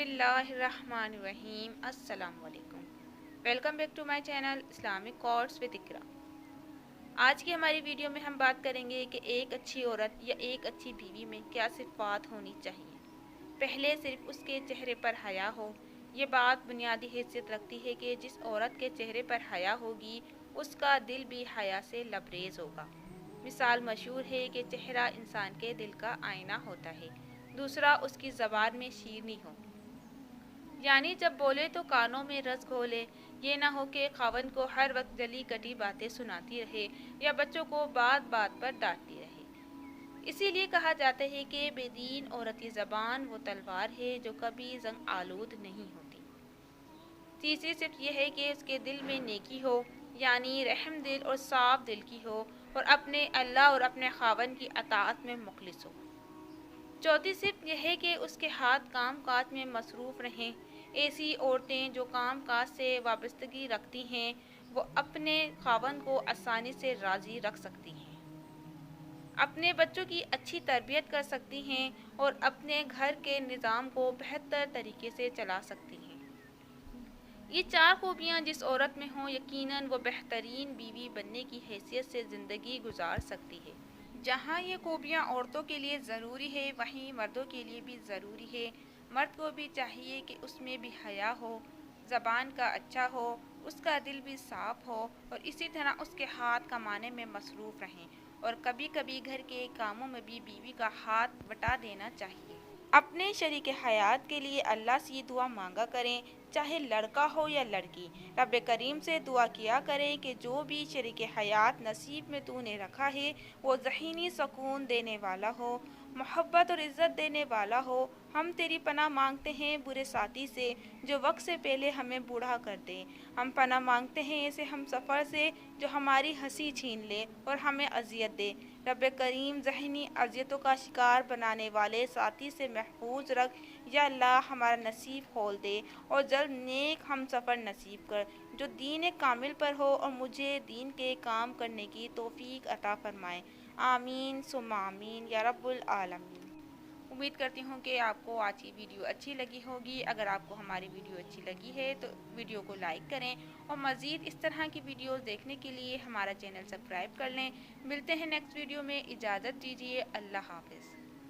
बिस्मिल्लाहिर्रहमानिर्रहीम। अस्सलाम वालेकुम। Welcome back to my channel Islamic course with Iqra. आज की हमारी वीडियो में हम बात करेंगे कि एक अच्छी औरत या एक अच्छी बीवी में क्या सिफ़ात होनी चाहिए। पहले सिर्फ उसके चेहरे पर हया हो। ये बात बुनियादी हैसियत रखती है कि जिस औरत के चेहरे पर हया होगी उसका दिल भी हया से लबरेज होगा। मिसाल मशहूर है कि चेहरा इंसान के दिल का आईना होता है। दूसरा, उसकी ज़बान में शीरनी हो, यानी जब बोले तो कानों में रस घोले। ये ना हो कि खावंद को हर वक्त जली कटी बातें सुनाती रहे या बच्चों को बात बात पर डांटती रहे। इसीलिए कहा जाता है कि बेदीन औरत की ज़बान वो तलवार है जो कभी जंग आलूद नहीं होती। तीसरी सिर्फ यह है कि उसके दिल में नेकी हो, यानी रहम दिल और साफ दिल की हो, और अपने अल्लाह और अपने खावंद की अताअत में मुखलिस हो। चौथी सिर्फ यह है कि उसके हाथ काम काज में मसरूफ़ रहें। ऐसी औरतें जो काम काज से वाबस्तगी रखती हैं वो अपने खावंद को आसानी से राज़ी रख सकती हैं, अपने बच्चों की अच्छी तरबियत कर सकती हैं और अपने घर के निज़ाम को बेहतर तरीके से चला सकती हैं। ये चार खूबियाँ जिस औरत में हों, यकीनन वो बेहतरीन बीवी बनने की हैसियत से ज़िंदगी गुजार सकती है। जहाँ ये खूबियाँ औरतों के लिए ज़रूरी है, वहीं मर्दों के लिए भी ज़रूरी है। मर्द को भी चाहिए कि उसमें भी हया हो, ज़बान का अच्छा हो, उसका दिल भी साफ़ हो, और इसी तरह उसके हाथ कमाने में मसरूफ़ रहें, और कभी कभी घर के कामों में भी बीवी का हाथ बटा देना चाहिए। अपने शरीक हयात के लिए अल्लाह से दुआ मांगा करें, चाहे लड़का हो या लड़की। रब करीम से दुआ किया करें कि जो भी शरीक हयात नसीब में तूने रखा है वो ज़हीनी सुकून देने वाला हो, मोहब्बत और इज़्ज़त देने वाला हो। हम तेरी पनाह मांगते हैं बुरे साथी से जो वक्त से पहले हमें बूढ़ा कर दे। हम पनाह मांगते हैं ऐसे हम सफ़र से जो हमारी हंसी छीन ले और हमें अजियत दे। रब करीम ज़हनी अजियतों का शिकार बनाने वाले साथी से महफूज रख। या अल्लाह हमारा नसीब खोल दे और जल्द नेक हम सफ़र नसीब कर जो दीन कामिल पर हो, और मुझे दीन के काम करने की तौफीक अता फरमाए। आमीन सुम्मा आमीन या रब्बुल आलमीन। उम्मीद करती हूँ कि आपको आज की वीडियो अच्छी लगी होगी। अगर आपको हमारी वीडियो अच्छी लगी है तो वीडियो को लाइक करें, और मज़ीद इस तरह की वीडियोस देखने के लिए हमारा चैनल सब्सक्राइब कर लें। मिलते हैं नेक्स्ट वीडियो में। इजाज़त दीजिए। अल्लाह हाफ़िज़।